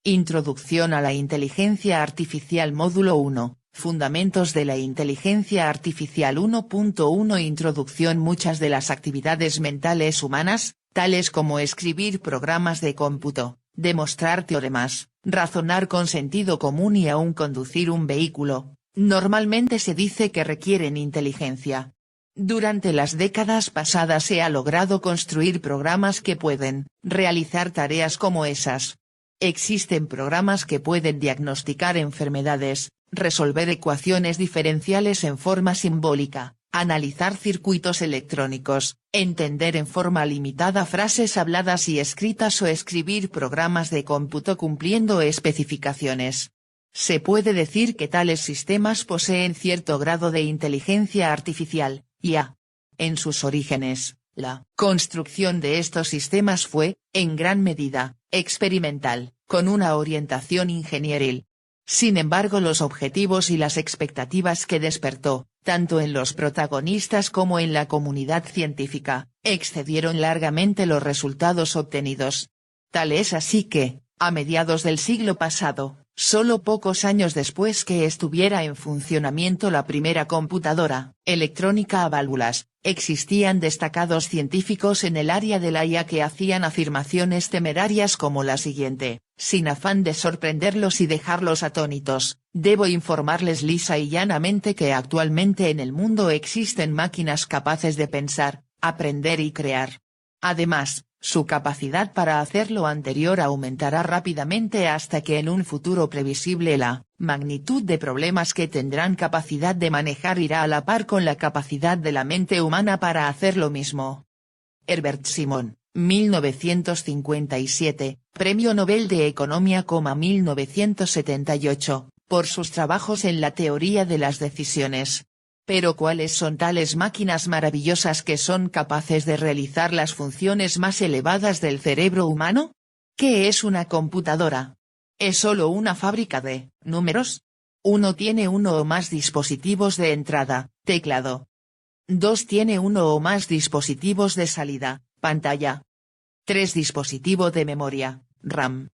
Introducción a la inteligencia artificial Módulo 1, Fundamentos de la inteligencia artificial 1.1 Introducción Muchas de las actividades mentales humanas, tales como escribir programas de cómputo, demostrar teoremas, razonar con sentido común y aún conducir un vehículo, normalmente se dice que requieren inteligencia. Durante las décadas pasadas se ha logrado construir programas que pueden realizar tareas como esas. Existen programas que pueden diagnosticar enfermedades, resolver ecuaciones diferenciales en forma simbólica, analizar circuitos electrónicos, entender en forma limitada frases habladas y escritas o escribir programas de cómputo cumpliendo especificaciones. Se puede decir que tales sistemas poseen cierto grado de inteligencia artificial, IA. En sus orígenes, la construcción de estos sistemas fue, en gran medida, experimental, con una orientación ingenieril. Sin embargo, los objetivos y las expectativas que despertó, tanto en los protagonistas como en la comunidad científica, excedieron largamente los resultados obtenidos. Tal es así que, a mediados del siglo pasado, solo pocos años después que estuviera en funcionamiento la primera computadora electrónica a válvulas, existían destacados científicos en el área de la IA que hacían afirmaciones temerarias como la siguiente: sin afán de sorprenderlos y dejarlos atónitos, debo informarles lisa y llanamente que actualmente en el mundo existen máquinas capaces de pensar, aprender y crear. Además, su capacidad para hacer lo anterior aumentará rápidamente hasta que en un futuro previsible la magnitud de problemas que tendrán capacidad de manejar irá a la par con la capacidad de la mente humana para hacer lo mismo. Herbert Simon, 1957, Premio Nobel de Economía, 1978, por sus trabajos en la teoría de las decisiones. Pero ¿cuáles son tales máquinas maravillosas que son capaces de realizar las funciones más elevadas del cerebro humano? ¿Qué es una computadora? ¿Es solo una fábrica de números? 1 tiene uno o más dispositivos de entrada, teclado. 2 tiene uno o más dispositivos de salida, pantalla. 3 dispositivo de memoria, RAM.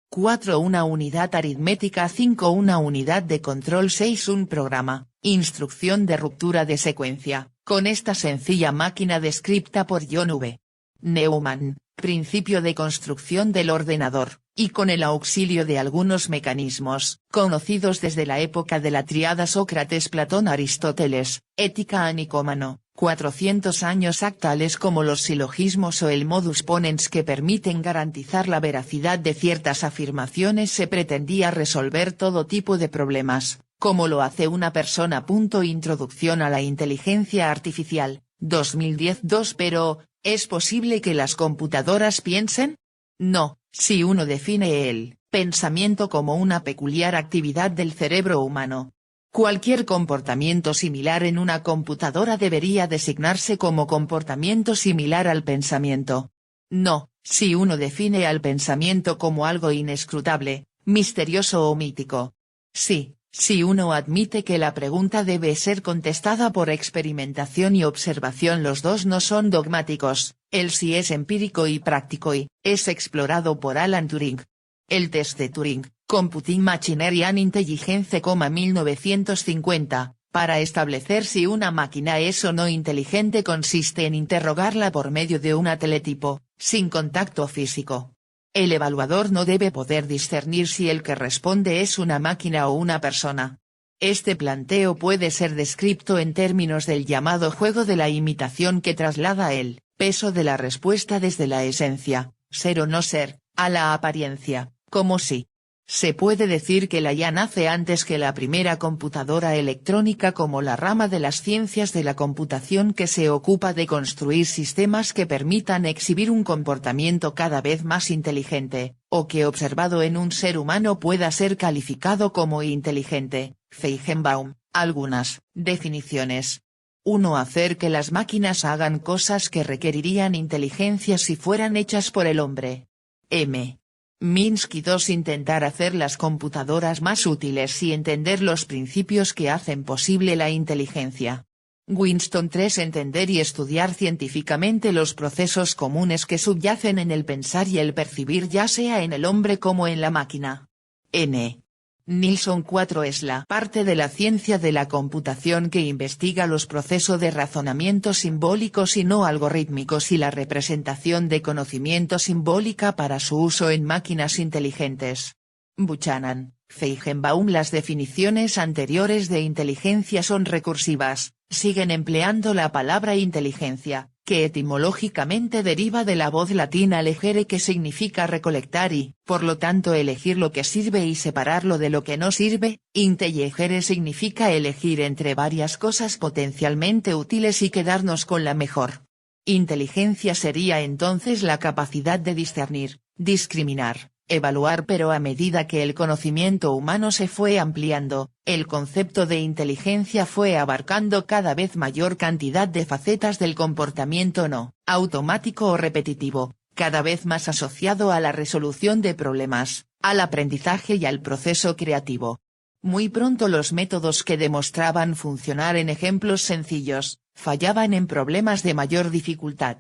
4 una unidad aritmética. 5 una unidad de control. 6 un programa, instrucción de ruptura de secuencia, con esta sencilla máquina descripta por John V. Neumann, principio de construcción del ordenador, y con el auxilio de algunos mecanismos, conocidos desde la época de la tríada Sócrates-Platón-Aristóteles, ética a Nicómano, 400 años tales como los silogismos o el modus ponens que permiten garantizar la veracidad de ciertas afirmaciones. Se pretendía resolver todo tipo de problemas, como lo hace una persona. Introducción a la inteligencia artificial, 2010. Pero, ¿es posible que las computadoras piensen? No, si uno define el pensamiento como una peculiar actividad del cerebro humano. Cualquier comportamiento similar en una computadora debería designarse como comportamiento similar al pensamiento. No, si uno define al pensamiento como algo inescrutable, misterioso o mítico. Sí, si uno admite que la pregunta debe ser contestada por experimentación y observación. Los dos no son dogmáticos, el sí es empírico y práctico y es explorado por Alan Turing. El test de Turing, Computing Machinery and Intelligence, 1950, para establecer si una máquina es o no inteligente consiste en interrogarla por medio de un teletipo, sin contacto físico. El evaluador no debe poder discernir si el que responde es una máquina o una persona. Este planteo puede ser descrito en términos del llamado juego de la imitación, que traslada el peso de la respuesta desde la esencia, ser o no ser, a la apariencia, como si. Se puede decir que la IA nace antes que la primera computadora electrónica como la rama de las ciencias de la computación que se ocupa de construir sistemas que permitan exhibir un comportamiento cada vez más inteligente, o que observado en un ser humano pueda ser calificado como inteligente. Feigenbaum, algunas definiciones. 1. Hacer que las máquinas hagan cosas que requerirían inteligencia si fueran hechas por el hombre. M. Minsky. 2. Intentar hacer las computadoras más útiles y entender los principios que hacen posible la inteligencia. Winston 3. Entender y estudiar científicamente los procesos comunes que subyacen en el pensar y el percibir, ya sea en el hombre como en la máquina. N. Nilsson 4. Es la parte de la ciencia de la computación que investiga los procesos de razonamiento simbólicos y no algorítmicos y la representación de conocimiento simbólica para su uso en máquinas inteligentes. Buchanan, Feigenbaum. Las definiciones anteriores de inteligencia son recursivas, siguen empleando la palabra inteligencia, que etimológicamente deriva de la voz latina legere, que significa recolectar y, por lo tanto, elegir lo que sirve y separarlo de lo que no sirve. Intelligere significa elegir entre varias cosas potencialmente útiles y quedarnos con la mejor. Inteligencia sería entonces la capacidad de discernir, discriminar, evaluar, pero a medida que el conocimiento humano se fue ampliando, el concepto de inteligencia fue abarcando cada vez mayor cantidad de facetas del comportamiento no automático o repetitivo, cada vez más asociado a la resolución de problemas, al aprendizaje y al proceso creativo. Muy pronto los métodos que demostraban funcionar en ejemplos sencillos, fallaban en problemas de mayor dificultad.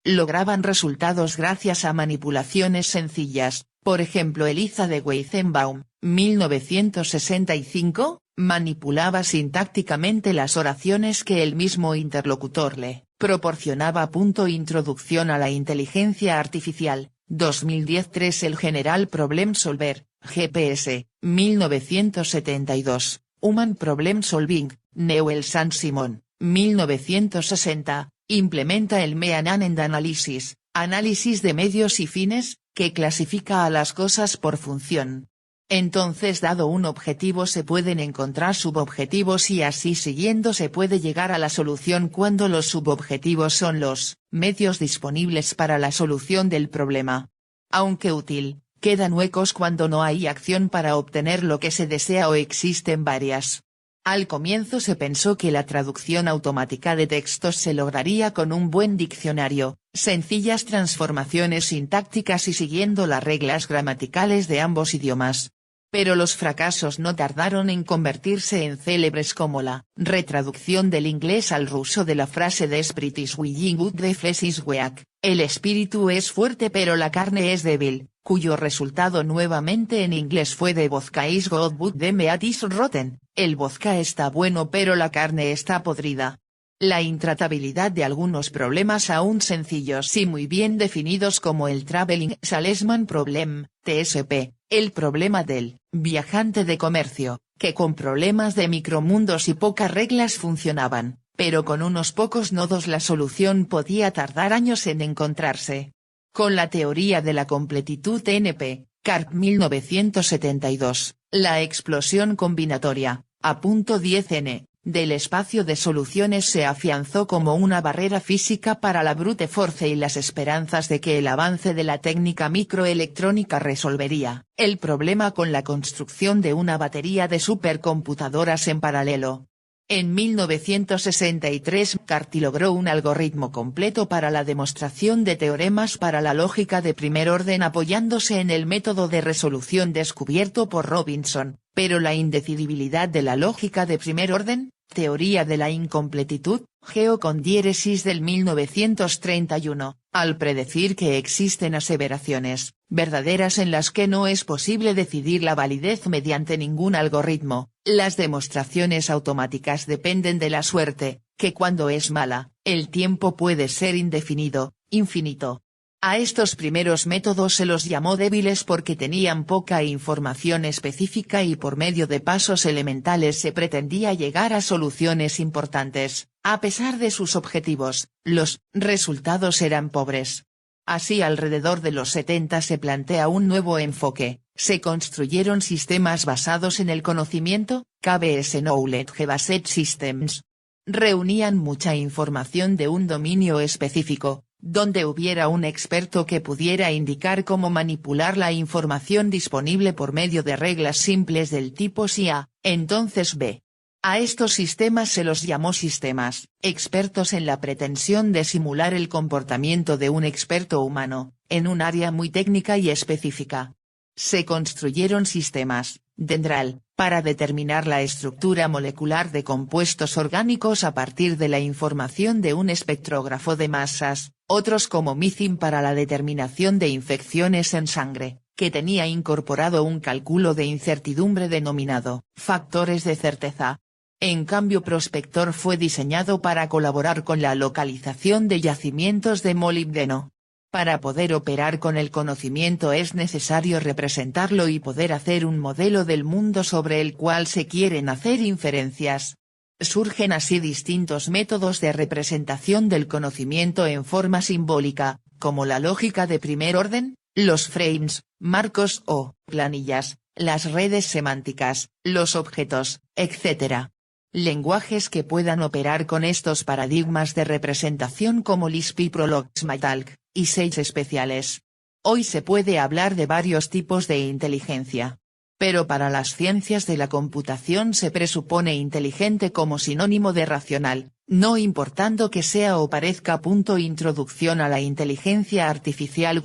Lograban resultados gracias a manipulaciones sencillas. Por ejemplo, Eliza de Weizenbaum, 1965, manipulaba sintácticamente las oraciones que el mismo interlocutor le proporcionaba. Introducción a la inteligencia artificial, 2010. 3. El General Problem Solver, GPS, 1972, Human Problem Solving, Newell St. Simon, 1960, implementa el Mean-End Analysis, análisis de medios y fines, que clasifica a las cosas por función. Entonces, dado un objetivo, se pueden encontrar subobjetivos y así siguiendo se puede llegar a la solución cuando los subobjetivos son los medios disponibles para la solución del problema. Aunque útil, quedan huecos cuando no hay acción para obtener lo que se desea o existen varias. Al comienzo se pensó que la traducción automática de textos se lograría con un buen diccionario, sencillas transformaciones sintácticas y siguiendo las reglas gramaticales de ambos idiomas. Pero los fracasos no tardaron en convertirse en célebres, como la retraducción del inglés al ruso de la frase "The spirit is willing but the flesh is weak", el espíritu es fuerte pero la carne es débil, cuyo resultado nuevamente en inglés fue "The vodka is good but the meat is rotten", el vodka está bueno pero la carne está podrida. La intratabilidad de algunos problemas aún sencillos y muy bien definidos, como el Traveling Salesman Problem, TSP, el problema del viajante de comercio, que con problemas de micromundos y pocas reglas funcionaban, pero con unos pocos nodos la solución podía tardar años en encontrarse. Con la teoría de la completitud NP, Karp 1972, la explosión combinatoria, A.10n, del espacio de soluciones se afianzó como una barrera física para la brute force y las esperanzas de que el avance de la técnica microelectrónica resolvería el problema con la construcción de una batería de supercomputadoras en paralelo. En 1963 McCarthy logró un algoritmo completo para la demostración de teoremas para la lógica de primer orden apoyándose en el método de resolución descubierto por Robinson, pero la indecidibilidad de la lógica de primer orden, teoría de la incompletitud, Geo con diéresis del 1931, al predecir que existen aseveraciones verdaderas en las que no es posible decidir la validez mediante ningún algoritmo, las demostraciones automáticas dependen de la suerte, que cuando es mala, el tiempo puede ser indefinido, infinito. A estos primeros métodos se los llamó débiles porque tenían poca información específica y por medio de pasos elementales se pretendía llegar a soluciones importantes. A pesar de sus objetivos, los resultados eran pobres. Así, alrededor de los 70 se plantea un nuevo enfoque, se construyeron sistemas basados en el conocimiento, KBS Knowledge Based Systems. Reunían mucha información de un dominio específico, donde hubiera un experto que pudiera indicar cómo manipular la información disponible por medio de reglas simples del tipo si A, entonces B. A estos sistemas se los llamó sistemas, expertos en la pretensión de simular el comportamiento de un experto humano, en un área muy técnica y específica. Se construyeron sistemas, Dendral, para determinar la estructura molecular de compuestos orgánicos a partir de la información de un espectrógrafo de masas, otros como MICIM para la determinación de infecciones en sangre, que tenía incorporado un cálculo de incertidumbre denominado factores de certeza. En cambio Prospector fue diseñado para colaborar con la localización de yacimientos de molibdeno. Para poder operar con el conocimiento es necesario representarlo y poder hacer un modelo del mundo sobre el cual se quieren hacer inferencias. Surgen así distintos métodos de representación del conocimiento en forma simbólica, como la lógica de primer orden, los frames, marcos o planillas, las redes semánticas, los objetos, etc. Lenguajes que puedan operar con estos paradigmas de representación como Lisp y Prolog-Smalltalk, y 6 especiales. Hoy se puede hablar de varios tipos de inteligencia. Pero para las ciencias de la computación se presupone inteligente como sinónimo de racional, no importando que sea o parezca. Introducción a la inteligencia artificial.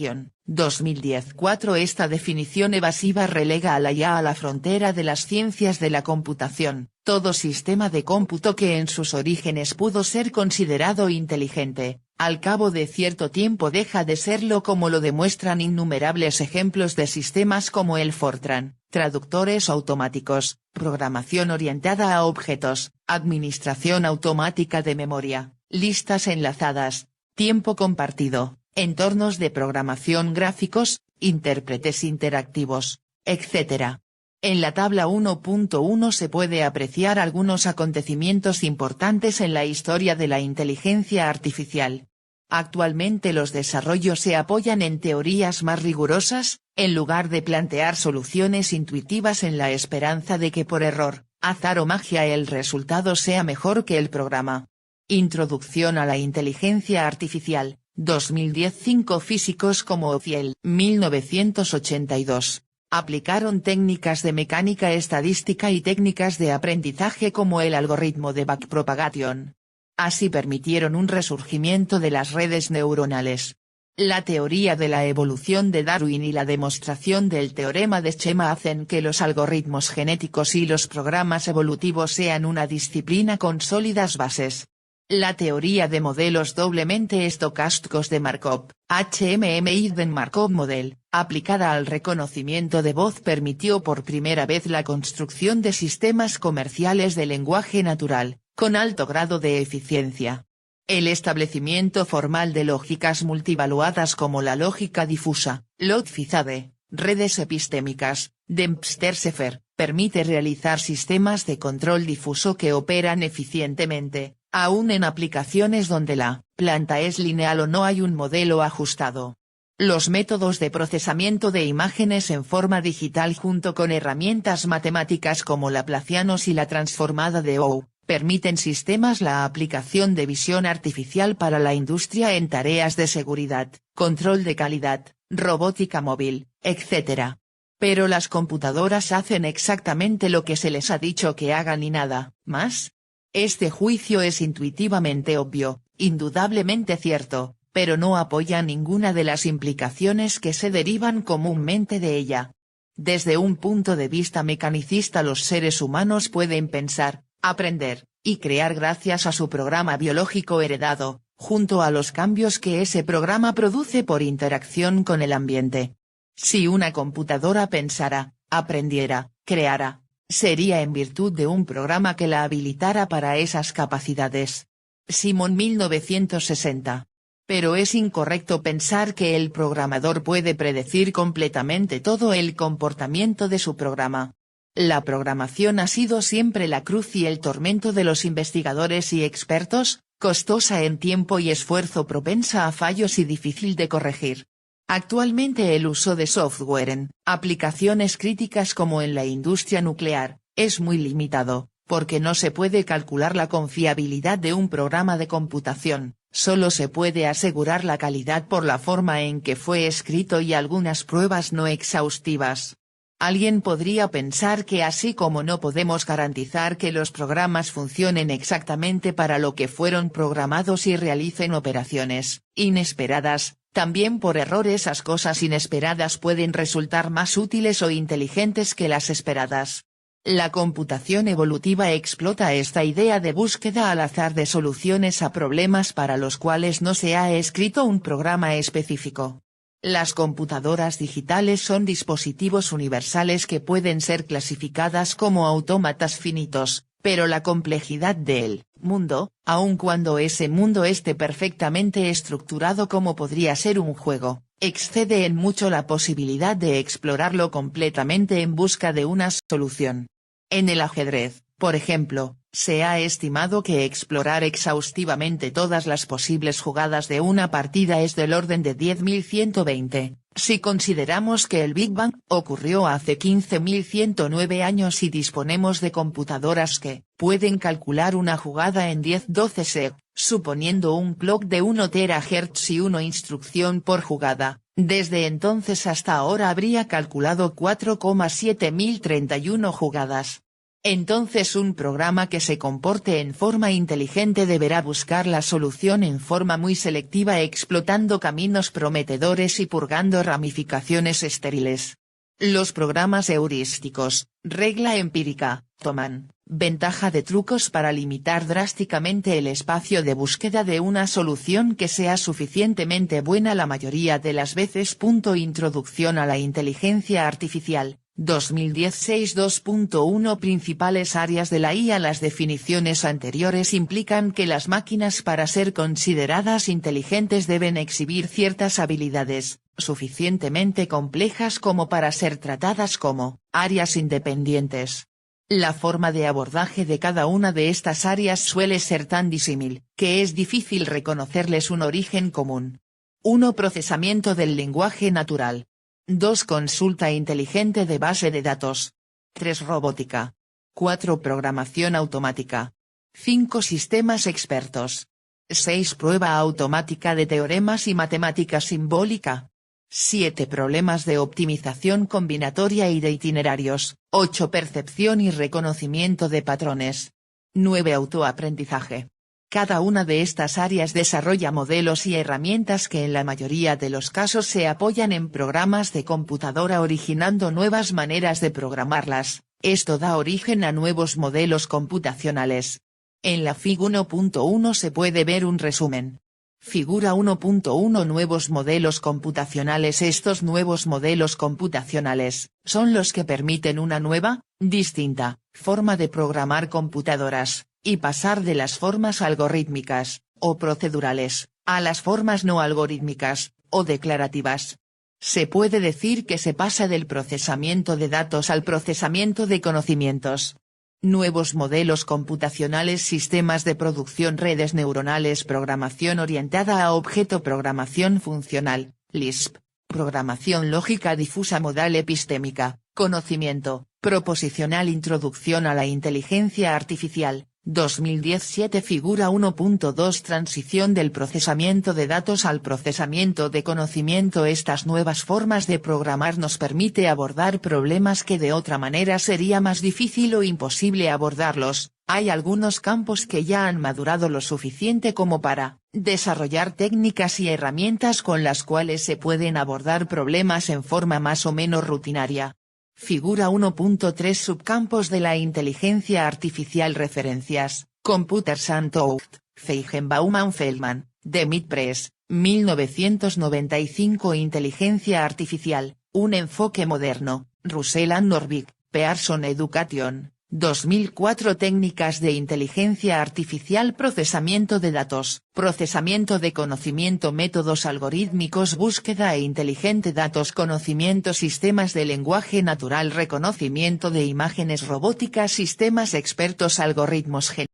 2010-4 Esta definición evasiva relega a la IA a la frontera de las ciencias de la computación. Todo sistema de cómputo que en sus orígenes pudo ser considerado inteligente, al cabo de cierto tiempo deja de serlo, como lo demuestran innumerables ejemplos de sistemas como el Fortran, traductores automáticos, programación orientada a objetos, administración automática de memoria, listas enlazadas, tiempo compartido, entornos de programación gráficos, intérpretes interactivos, etc. En la tabla 1.1 se puede apreciar algunos acontecimientos importantes en la historia de la inteligencia artificial. Actualmente los desarrollos se apoyan en teorías más rigurosas, en lugar de plantear soluciones intuitivas en la esperanza de que por error, azar o magia el resultado sea mejor que el programa. Introducción a la inteligencia artificial, 2010. 5 físicos como Ophiel, 1982. Aplicaron técnicas de mecánica estadística y técnicas de aprendizaje como el algoritmo de backpropagation. Así permitieron un resurgimiento de las redes neuronales. La teoría de la evolución de Darwin y la demostración del teorema de Schema hacen que los algoritmos genéticos y los programas evolutivos sean una disciplina con sólidas bases. La teoría de modelos doblemente estocásticos de Markov, HMM-Hidden Markov Model, aplicada al reconocimiento de voz permitió por primera vez la construcción de sistemas comerciales de lenguaje natural, con alto grado de eficiencia. El establecimiento formal de lógicas multivaluadas como la lógica difusa, logfizade, redes epistémicas, Dempster-Sefer, permite realizar sistemas de control difuso que operan eficientemente, aún en aplicaciones donde la planta es lineal o no hay un modelo ajustado. Los métodos de procesamiento de imágenes en forma digital junto con herramientas matemáticas como Laplacianos y la transformada de Hough, permiten sistemas la aplicación de visión artificial para la industria en tareas de seguridad, control de calidad, robótica móvil, etc. Pero las computadoras hacen exactamente lo que se les ha dicho que hagan y nada más. Este juicio es intuitivamente obvio, indudablemente cierto, pero no apoya ninguna de las implicaciones que se derivan comúnmente de ella. Desde un punto de vista mecanicista, los seres humanos pueden pensar, aprender, y crear gracias a su programa biológico heredado, junto a los cambios que ese programa produce por interacción con el ambiente. Si una computadora pensara, aprendiera, creara, sería en virtud de un programa que la habilitara para esas capacidades. Simon 1960. Pero es incorrecto pensar que el programador puede predecir completamente todo el comportamiento de su programa. La programación ha sido siempre la cruz y el tormento de los investigadores y expertos, costosa en tiempo y esfuerzo, propensa a fallos y difícil de corregir. Actualmente el uso de software en aplicaciones críticas como en la industria nuclear, es muy limitado, porque no se puede calcular la confiabilidad de un programa de computación, solo se puede asegurar la calidad por la forma en que fue escrito y algunas pruebas no exhaustivas. Alguien podría pensar que así como no podemos garantizar que los programas funcionen exactamente para lo que fueron programados y realicen operaciones inesperadas, también por error esas cosas inesperadas pueden resultar más útiles o inteligentes que las esperadas. La computación evolutiva explota esta idea de búsqueda al azar de soluciones a problemas para los cuales no se ha escrito un programa específico. Las computadoras digitales son dispositivos universales que pueden ser clasificadas como autómatas finitos, pero la complejidad del mundo, aun cuando ese mundo esté perfectamente estructurado como podría ser un juego, excede en mucho la posibilidad de explorarlo completamente en busca de una solución. En el ajedrez, por ejemplo, se ha estimado que explorar exhaustivamente todas las posibles jugadas de una partida es del orden de 10.120, si consideramos que el Big Bang ocurrió hace 15.109 años y disponemos de computadoras que pueden calcular una jugada en 10-12 sec, suponiendo un clock de 1 THz y 1 instrucción por jugada. Desde entonces hasta ahora habría calculado 4,7031 jugadas. Entonces un programa que se comporte en forma inteligente deberá buscar la solución en forma muy selectiva explotando caminos prometedores y purgando ramificaciones estériles. Los programas heurísticos, regla empírica, toman ventaja de trucos para limitar drásticamente el espacio de búsqueda de una solución que sea suficientemente buena la mayoría de las veces. Introducción a la inteligencia artificial, 2016 2.1 Principales áreas de la IA. Las definiciones anteriores implican que las máquinas para ser consideradas inteligentes deben exhibir ciertas habilidades, suficientemente complejas como para ser tratadas como áreas independientes. La forma de abordaje de cada una de estas áreas suele ser tan disímil, que es difícil reconocerles un origen común. 1. Procesamiento del lenguaje natural. 2. Consulta inteligente de base de datos. 3. Robótica. 4. Programación automática. 5. Sistemas expertos. 6. Prueba automática de teoremas y matemática simbólica. 7. Problemas de optimización combinatoria y de itinerarios. 8. Percepción y reconocimiento de patrones. 9. Autoaprendizaje. Cada una de estas áreas desarrolla modelos y herramientas que en la mayoría de los casos se apoyan en programas de computadora originando nuevas maneras de programarlas. Esto da origen a nuevos modelos computacionales. En la Fig 1.1 se puede ver un resumen. Figura 1.1 Nuevos modelos computacionales. Estos nuevos modelos computacionales son los que permiten una nueva, distinta, forma de programar computadoras, y pasar de las formas algorítmicas, o procedurales, a las formas no algorítmicas, o declarativas. Se puede decir que se pasa del procesamiento de datos al procesamiento de conocimientos. Nuevos modelos computacionales. Sistemas de producción. Redes neuronales. Programación orientada a objeto. Programación funcional, Lisp. Programación lógica difusa. Modal epistémica, conocimiento, proposicional. Introducción a la inteligencia artificial, 2017. Figura 1.2 Transición del procesamiento de datos al procesamiento de conocimiento. Estas nuevas formas de programar nos permite abordar problemas que de otra manera sería más difícil o imposible abordarlos. Hay algunos campos que ya han madurado lo suficiente como para desarrollar técnicas y herramientas con las cuales se pueden abordar problemas en forma más o menos rutinaria. Figura 1.3 Subcampos de la inteligencia artificial. Referencias: Computers and Thought, Feigenbaum-Feldman, The Mid Press, 1995. Inteligencia artificial, un enfoque moderno, Russell and Norvig, Pearson Education, 2004. Técnicas de inteligencia artificial. Procesamiento de datos, procesamiento de conocimiento. Métodos algorítmicos. Búsqueda e inteligente. Datos. Conocimiento. Sistemas de lenguaje natural. Reconocimiento de imágenes. Robótica. Sistemas expertos. Algoritmos